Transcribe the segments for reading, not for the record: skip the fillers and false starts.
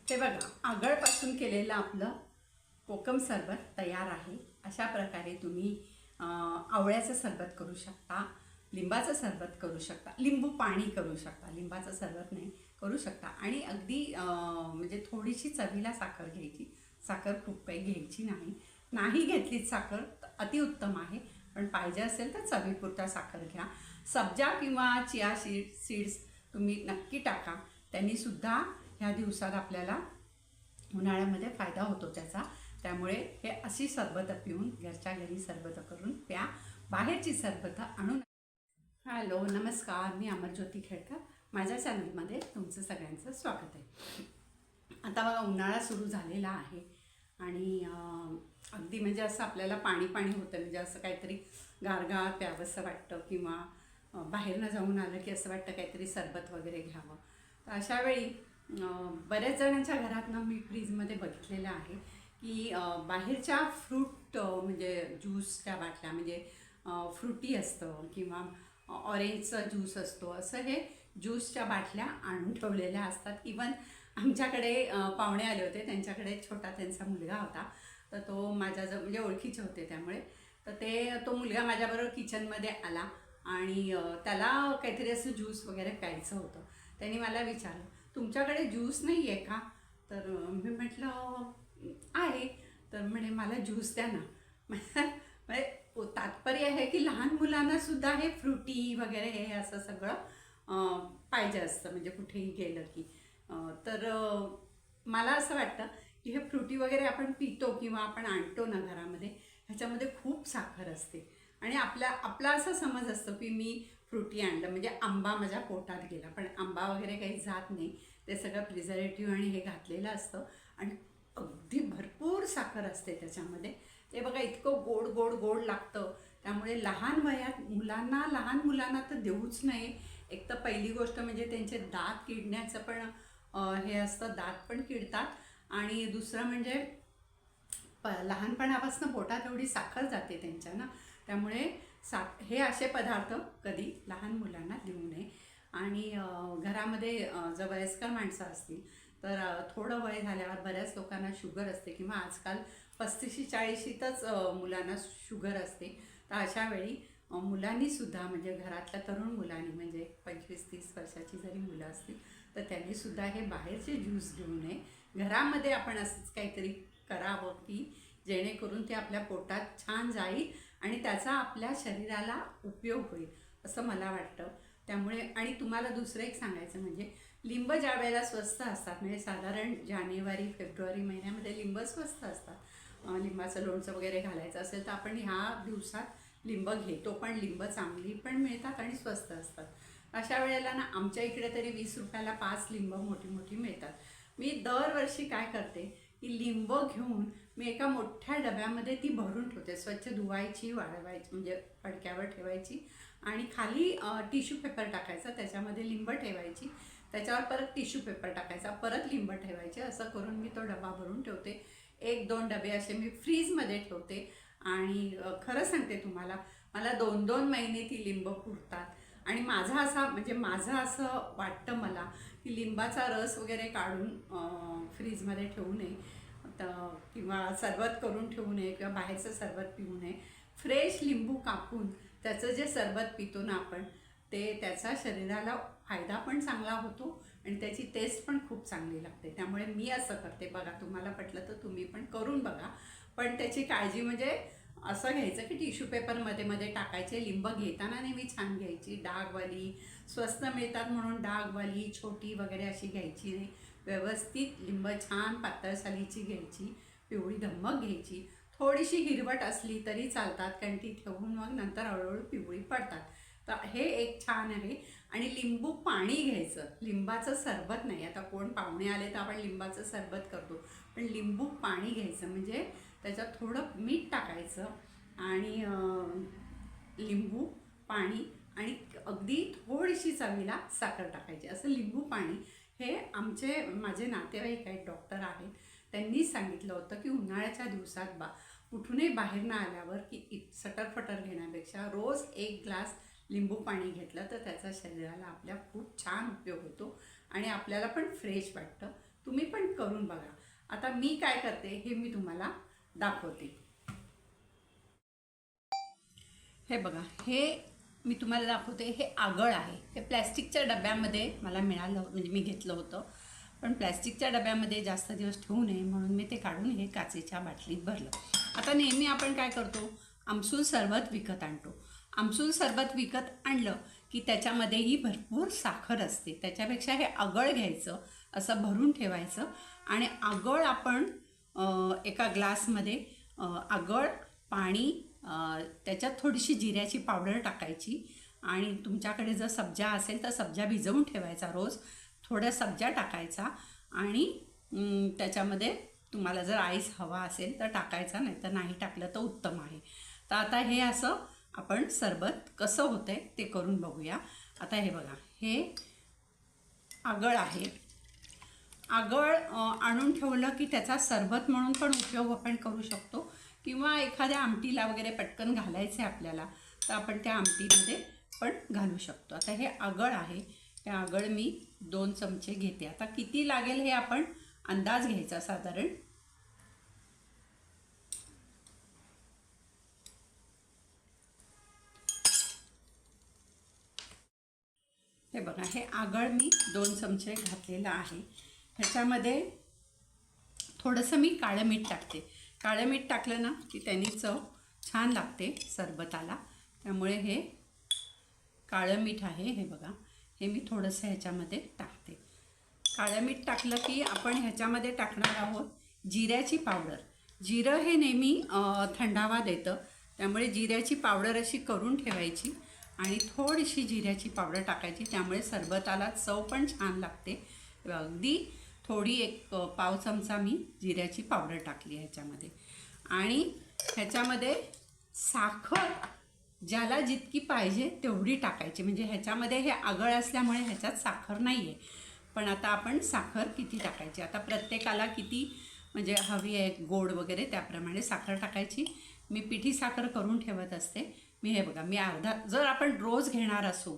हे बघा, आगळपासून केलेलं आपलं कोकम सरबत तयार आहे। अशा प्रकारे तुम्ही आवळ्याचं सरबत करू शकता, लिंबाचं सरबत करू शकता, लिंबू पाणी करू शकता, लिंबाचं सरबत नाही करू शकता। आणि अगदी म्हणजे थोडीशी चवीला साखर घ्यायची, साखर खूप काही घ्यायची नाही। नाही घेतलीच साखर तर अतिउत्तम आहे, पण पाहिजे असेल तर चवीपुरता साखर घ्या। सब्जा किंवा चिया सीड्स तुम्ही नक्की टाका, त्यांनीसुद्धा ह्या दिवसात आपल्याला उन्हाळ्यामध्ये फायदा होतो त्याचा। त्यामुळे हे अशी सरबतं पिऊन घरच्या घरी सरबतं करून प्या, बाहेरची सरबतं आणून। हॅलो, नमस्कार, मी अमरज्योती खेडकर, माझ्या चॅनलमध्ये तुमचं सगळ्यांचं स्वागत आहे। आता बघा, उन्हाळा सुरू झालेला आहे आणि अगदी म्हणजे असं आपल्याला पाणी पाणी होतं, म्हणजे असं काहीतरी गारगार प्यावंसं वाटतं किंवा बाहेरनं जाऊन आलं की असं वाटतं काहीतरी सरबत वगैरे घ्यावं। तर अशा वेळी बऱ्याच जणांच्या घरातनं मी फ्रीजमध्ये बघितलेलं आहे की बाहेरच्या फ्रूट म्हणजे ज्यूसच्या बाटल्या, म्हणजे फ्रुटी असतं किंवा ऑरेंजचा ज्यूस असतो, असं हे ज्यूसच्या बाटल्या आणून ठेवलेल्या असतात। इवन आमच्याकडे पाहुणे आले होते, त्यांच्याकडे छोटा त्यांचा मुलगा होता, तर तो माझ्या म्हणजे ओळखीचे होते, त्यामुळे तर तो मुलगा माझ्याबरोबर किचनमध्ये आला आणि त्याला काहीतरी असं ज्यूस वगैरे प्यायचं होतं। त्यांनी मला विचारलं, तुमच्याकडे ज्यूस नाही आहे का? तर मी म्हटलं आहे। तर म्हणे मला ज्यूस द्या ना। म्हणजे तात्पर्य आहे की लहान मुलांनासुद्धा हे फ्रुटी वगैरे हे असं सगळं पाहिजे असतं, म्हणजे कुठेही गेलं की तर मला असं वाटतं की हे फ्रुटी वगैरे आपण पितो किंवा आपण आणतो ना घरामध्ये, ह्याच्यामध्ये खूप साखर असते। आणि आपला असा समज असतो की मी फ्रुटी आणलं म्हणजे आंबा माझ्या पोटात गेला, पण आंबा वगैरे काही जात नाही, ते सगळं प्रिझर्वेटिव्ह आणि हे घातलेलं असतं आणि अगदी भरपूर साखर असते त्याच्यामध्ये। ते बघा, इतकं गोड गोड गोड लागतं, त्यामुळे लहान वयात लहान मुलांना तर देऊच नाही। एक तर पहिली गोष्ट म्हणजे त्यांचे दात किडण्याचं पण हे असतं, दात पण किडतात। आणि दुसरं म्हणजे लहानपणापासून पोटात एवढी साखर जाते त्यांच्या ना, त्यामुळे हे असे पदार्थ कधी लहान मुलांना देऊ नये। आणि घरामध्ये जर वयस्कर माणसं असतील तर थोडं वय झाल्यावर बऱ्याच लोकांना शुगर असते किंवा आजकाल 35-40तच मुलांना शुगर असते। तर अशा वेळी मुलांनीसुद्धा, म्हणजे घरातल्या तरुण मुलांनी, म्हणजे 25-30 वर्षाची जरी मुलं असतील तर त्यांनीसुद्धा हे बाहेरचे ज्यूस घेऊ नये। घरामध्ये आपण असंच काहीतरी करावं की जेणेकरून ते आपल्या पोटात छान जाईल आणि त्याचा आपल्या शरीराला उपयोग होईल, असं मला वाटतं। त्यामुळे आणि तुम्हाला दुसरं एक सांगायचं म्हणजे लिंब ज्या वेळेला स्वस्त असतात, म्हणजे साधारण जानेवारी फेब्रुवारी महिन्यामध्ये लिंब स्वस्त असतात, लिंबाचं लोणचं वगैरे घालायचं असेल तर आपण ह्या दिवसात लिंब घेतो, पण लिंब चांगली पण मिळतात आणि स्वस्त असतात। अशा वेळेला ना, आमच्या इकडे तरी 20 रुपयाला 5 लिंब मोठी मोठी मिळतात। मी दरवर्षी काय करते की लिंब घेऊन मी एका मोठ्या डब्यामध्ये ती भरून ठेवते, स्वच्छ धुवायची, वाळवायची, म्हणजे फडक्यावर ठेवायची आणि खाली टिश्यू पेपर टाकायचा, त्याच्यामध्ये लिंब ठेवायची, त्याच्यावर परत टिश्यू पेपर टाकायचा, परत लिंब ठेवायचे, असं करून मी तो डबा भरून ठेवते। 1-2 डबे असे मी फ्रीजमध्ये ठेवते आणि खरं सांगते तुम्हाला, मला 2-2 महिने ती लिंब पुरतात। आणि माझं असं वाटतं मला की लिंबाचा रस वगैरे काढून फ्रीजमध्ये ठेवू नये, किंवा सरबत करून ठेवू नये किंवा बाहेरचं सरबत पिऊ नये। फ्रेश लिंबू कापून त्याचं जे सरबत पितो ना आपण, ते त्याचा शरीराला फायदा पण चांगला होतो आणि त्याची टेस्ट पण खूप चांगली लागते। त्यामुळे मी असं करते, बघा, तुम्हाला पटलं तर तुम्ही पण करून बघा। पण त्याची काळजी म्हणजे असं घ्यायचं की टिश्यू पेपरमध्ये मध्ये टाकायचे, लिंब घेताना नेहमी छान घ्यायची, डागवाली, स्वस्त मिळतात म्हणून डागवाली छोटी वगैरे अशी घ्यायची नाही, व्यवस्थित लिंब छान पातळ सालीची घ्यायची, पिवळी धम्मक घ्यायची, थोडीशी हिरवट असली तरी चालतात, कारण ती ठेवून मग नंतर हळूहळू पिवळी पडतात। तर हे एक छान आहे। आणि लिंबू पाणी घ्यायचं, लिंबाचं सरबत नाही। आता कोण पाहुणे आले तर आपण लिंबाचं सरबत करतो, पण लिंबू पाणी घ्यायचं, म्हणजे त्याच्यात थोडं मीठ टाकायचं आणि लिंबू पाणी आणि अगदी थोडीशी चवीला साखर टाकायची, असं लिंबू पाणी। हे माझे नातेवाईक आहेत, डॉक्टर आहेत, त्यांनी सांगितलं होतं की उन्हाळ्याच्या दिवसात कुठूनही बाहेर न आल्यावर की सटरफटर घेण्यापेक्षा रोज 1 ग्लास लिंबू पाणी घेतलं तर त्याचा शरीराला आपल्या खूप छान उपयोग होतो आणि आपल्याला पण फ्रेश वाटतं। तुम्ही पण करून बघा. आता मी काय करते हे मी तुम्हाला दाखवते. हे बघा, हे मी तुम्हाला दाखवते. हे आगळ आहे. हे प्लॅस्टिकच्या डब्यामध्ये मला मिळालं, म्हणजे मी घेतलं होतं. पण प्लॅस्टिकच्या डब्यामध्ये जास्त दिवस ठेवू नये म्हणून मी ते काढून हे काचेच्या बाटलीत भरलं. आता नेहमी आपण काय करतो, आमसूल सरबत विकत आणतो. आमसूल सरबत विकत आणलं की त्याच्यामध्येही भरपूर साखर असते. त्याच्यापेक्षा हे आगळ घ्यायचं, असं भरून ठेवायचं आणि आगळ आपण एका ग्लासमध्ये आगळ, पाणी, त्याच्यात थोडीशी जिऱ्याची पावडर टाकायची आणि तुमच्याकडे जर सब्जा असेल तर सब्जा भिजवून ठेवायचा रोज. थोड्या सब्जा टाकायचा आणि त्याच्यामध्ये तुम्हाला जर आईस हवा असेल तर टाकायचा, नाही तर नाही टाकलं तर उत्तम आहे. तर आता हे असं आपण सरबत कसं होतं आहे ते करून बघूया. आता हे बघा, हे आगळ आहे. आगळ आणून ठेवलं की त्याचा सरबत म्हणून पण उपयोग आपण करू शकतो किंवा एखाद्या आमटीला वगैरे पटकन घालायचे आपल्याला तर आपण त्या आमटीमध्ये पण घालू शकतो. आता हे आगळ आहे. हे आगळ मी 2 चमचे घेते. आता किती लागेल हे आपण अंदाज घ्यायचा साधारण. हे बघा, हे आगळ मी 2 चमचे घातलेलं आहे. ह्याच्यामध्ये थोडंसं मी काळं मीठ टाकते. काळं मीठ टाकलं ना की त्याने चव छान लागते सरबताला. त्यामुळे हे काळं मीठ आहे. हे बघा, हे मी थोडंसं ह्याच्यामध्ये टाकते. काळं मीठ टाकलं की आपण ह्याच्यामध्ये टाकणार आहोत जिऱ्याची पावडर. जिरं हे नेहमी थंडावा देतं, त्यामुळे जिऱ्याची पावडर अशी करून ठेवायची आणि थोडीशी जिऱ्याची पावडर टाकायची. त्यामुळे सरबताला चव पण छान लागते. अगदी थोडी एक पाव चमचा मी जिऱ्याची पावडर टाकली ह्याच्यामध्ये. आणि ह्याच्यामध्ये साखर ज्याला जितकी पाहिजे तेवढी टाकायची. म्हणजे ह्याच्यामध्ये हे आगळ असल्यामुळे ह्याच्यात साखर नाही आहे. पण आता आपण साखर किती टाकायची, आता प्रत्येकाला किती म्हणजे हवी आहे गोड वगैरे त्याप्रमाणे साखर टाकायची. मी पिठी साखर करून ठेवत असते. मी हे बघा, मी अर्धा, जर आपण रोज घेणार असू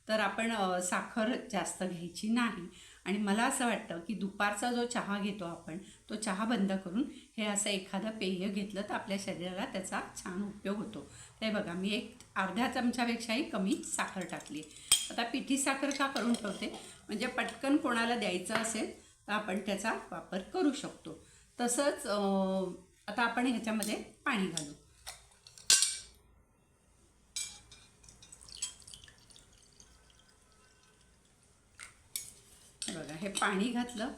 तर आपण साखर जास्त घ्यायची नाही. आणि मला असं वाटतं की दुपारचा जो चहा घेतो आपण, तो चहा बंद करून हे असं एखादं पेय घेतलं तर आपल्या शरीराला त्याचा छान उपयोग होतो. ते बघा, मी एक अर्ध्या चमच्यापेक्षाही कमी साखर टाकली. आता पिठी साखर का करून ठेवते, म्हणजे पटकन कोणाला द्यायचं असेल तर आपण त्याचा वापर करू शकतो. तसंच आता आपण ह्याच्यामध्ये पाणी घालू. बघा, हे पाणी घातलं,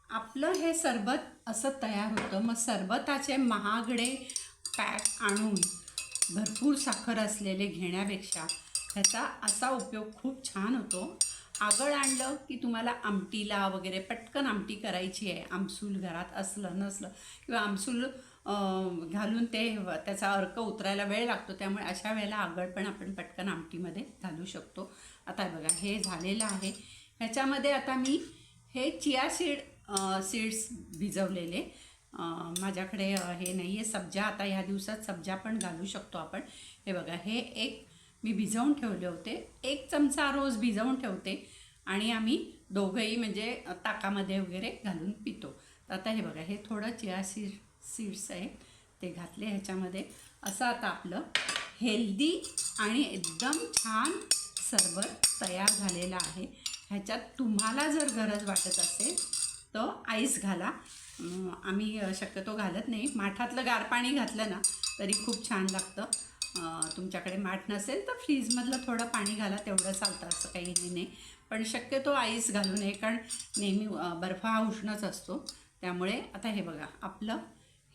आपलं हे सरबत असं तयार होतं. मग सरबताचे महागडे पॅक आणून भरपूर साखर असलेले घेण्यापेक्षा ह्याचा असा उपयोग खूप छान होतो. आगळ आणलं की तुम्हाला आमटीला वगैरे पटकन आमटी करायची आहे, आमसूल घरात असलं नसलं किंवा आमसूल घालून ते त्याचा अर्क उतरायला वेळ लागतो, त्यामुळे अशा वेळेला आगळ पण आपण पटकन आमटीमध्ये घालू शकतो. आता बघा, हे झालेलं आहे. ह्याच्यामध्ये आता मी हे चिया सीड्स भिजवलेले, माझ्याकडे हे नाही आहे सब्जा. आता ह्या दिवसात सब्जा पण घालू शकतो आपण. हे बघा, हे एक मी भिजवून ठेवले होते. 1 चमचा रोज भिजवून ठेवते आणि आम्ही दोघंही म्हणजे ताकामध्ये वगैरे घालून पितो. तर आता हे बघा, हे थोडं चिया सीड्स आहे ते घातले ह्याच्यामध्ये. असं आता आपलं हेल्दी आणि एकदम छान सरबत तयार झालेला आहे. ह्याच्यात तुम्हाला जर गरज वाटत असेल तर आईस घाला. आम्ही शक्यतो घालत नाही. माठातलं गार पाणी घातलं ना तरी खूप छान लागतं. तुमच्याकडे माठ नसेल तर फ्रीजमधलं थोडं पाणी घाला, तेवढं चालतं, असं काही नाही. पण शक्यतो आईस घालू नये, कारण नेहमी बर्फ हा उष्णच असतो. त्यामुळे आता हे बघा, आपलं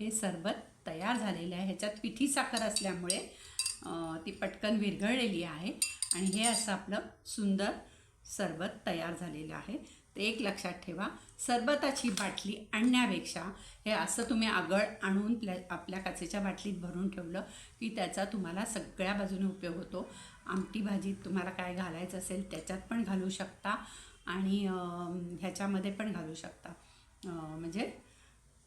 हे सरबत तयार झालेलं आहे. ह्याच्यात पिठी साखर असल्यामुळे ती पटकन विरघळलेली आहे आणि हे असं आपलं सुंदर सरबत तयार झालेलं आहे. ते एक लक्षात ठेवा, सरबताची बाटली आणण्यापेक्षा हे असं तुम्ही आगळ आणून आपल्या काचेच्या बाटलीत भरून ठेवलं की त्याचा तुम्हाला सगळ्या बाजूने उपयोग होतो. आमटी भाजीत तुम्हाला काय घालायचं असेल त्याच्यात पण घालू शकता आणि ह्याच्यामध्ये पण घालू शकता. म्हणजे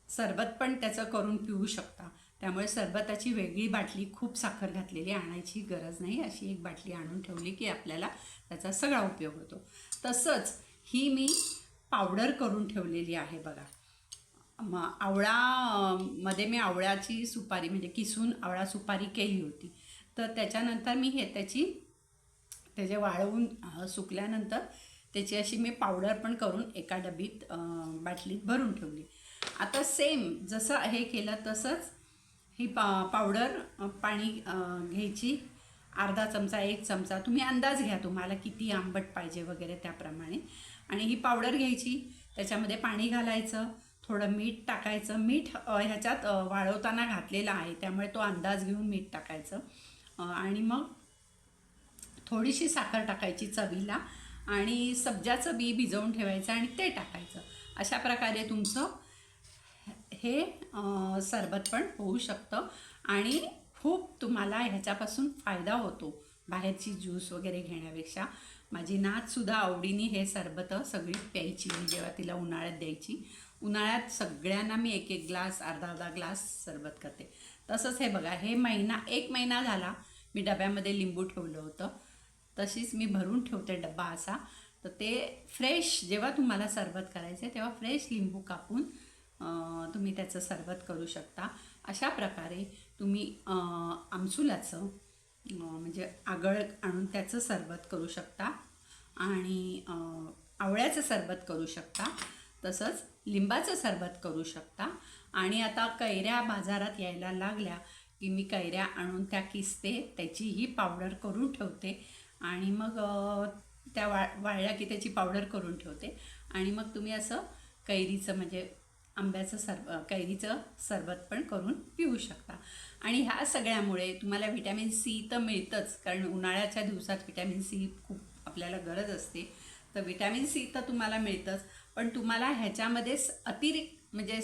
सरबत पण त्याचं करून पिऊ शकता. त्यामुळे सरबताची वेगळी बाटली खूप साखर घातलेली आणायची गरज नाही. अशी एक बाटली आणून ठेवली की आपल्याला त्याचा सगळा उपयोग होतो. तसंच ही मी पावडर करून ठेवलेली आहे बघा. आवळा मध्ये मी आवळ्याची सुपारी म्हणजे किसून आवळा सुपारी केली होती. तर त्याच्यानंतर मी त्याचे वाळवून सुकल्यानंतर त्याची अशी मी पावडर पण करून एका डबीत बाटलीत भरून ठेवली. आता सेम जसं हे केलं तसंच ही पावडर पाणी घ्यायची, अर्धा चमचा 1 चमचा, तुम्ही अंदाज घ्या तुम्हाला किती आंबट पाहिजे वगैरे त्याप्रमाणे. आणि ही पावडर घ्यायची, त्याच्यामध्ये पाणी घालायचं, थोडं मीठ टाकायचं. मीठ ह्याच्यात वाळवताना घातलेलं आहे त्यामुळे तो अंदाज घेऊन मीठ टाकायचं. आणि मग थोडीशी साखर टाकायची चवीला आणि सब्जाचं बी भिजवून ठेवायचं आणि ते टाकायचं. अशा प्रकारे तुमचं हे सरबत पण होऊ शकतं आणि खूप तुम्हाला ह्याच्यापासून फायदा होतो बाहेरची ज्यूस वगैरे घेण्यापेक्षा. माझी नातसुद्धा आवडीने हे सरबत सगळी प्यायची, मी जेव्हा तिला उन्हाळ्यात द्यायची. उन्हाळ्यात सगळ्यांना मी 1-1 ग्लास, अर्धा ग्लास सरबत करते. तसंच हे बघा, हे 1 महिना झाला मी डब्यामध्ये लिंबू ठेवलं होतं, तशीच मी भरून ठेवते डब्बा असा. तर ते फ्रेश जेव्हा तुम्हाला सरबत करायचं आहे तेव्हा फ्रेश लिंबू कापून तुम्ही त्याचं सरबत करू शकता. अशा प्रकारे तुम्ही आमसुलाचं म्हणजे आगळ आणून त्याचं सरबत करू शकता आणि आवळ्याचं सरबत करू शकता, तसंच लिंबाचं सरबत करू शकता. आणि आता कैऱ्या बाजारात यायला लागल्या की मी कैऱ्या आणून त्या किसते, त्याचीही पावडर करून ठेवते आणि मग त्या वाळल्या की त्याची पावडर करून ठेवते. आणि मग तुम्ही असं कैरीचं म्हणजे आंब्याचं कैरीचं सरबत पण करून पिऊ शकता. आणि ह्या सगळ्यामुळे तुम्हाला व्हिटॅमिन सी तर मिळतंच, कारण उन्हाळ्याच्या दिवसात व्हिटॅमिन सी खूप आपल्याला गरज असते. तर व्हिटॅमिन सी तर तुम्हाला मिळतंच, पण तुम्हाला ह्याच्यामध्ये अतिरिक्त म्हणजे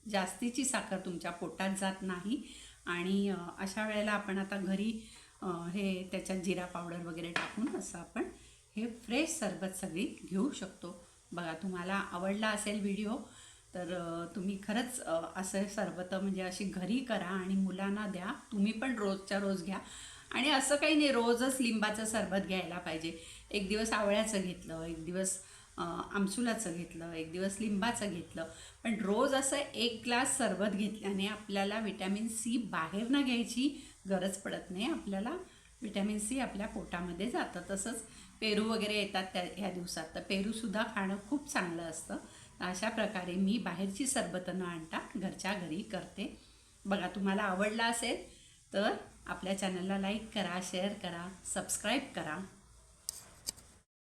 जास्तीची साखर तुमच्या पोटात जात नाही. आणि अशा वेळेला आपण आता घरी हे त्याच्यात जिरा पावडर वगैरे टाकून असं आपण हे फ्रेश सरबत सगळी घेऊ शकतो. बघा, तुम्हाला आवडला असेल व्हिडिओ तर तुम्ही खरंच असं सरबत म्हणजे अशी घरी करा आणि मुलांना द्या. तुम्ही पण रोजच्या रोज घ्या. आणि असं काही नाही रोजच लिंबाचं सरबत घ्यायला पाहिजे. एक दिवस आवळ्याचं घेतलं, एक दिवस आमसुलाचं घेतलं, एक दिवस लिंबाचं घेतलं, पण रोज असं 1 ग्लास सरबत घेतल्याने आपल्याला व्हिटॅमिन सी बाहेरनं घ्यायची गरज पडत नाही. आपल्याला व्हिटॅमिन सी आपल्या पोटामध्ये जातं. तसंच पेरू वगैरे येतात ह्या दिवसात, तर पेरूसुद्धा खाणं खूप चांगलं असतं. अशा प्रकारे मी बाहेरची सरबतं न आणता घरच्या घरी करते. बघा, तुम्हाला आवडला असेल तर आपल्या चॅनलला लाईक करा, शेअर करा, सबस्क्राईब करा.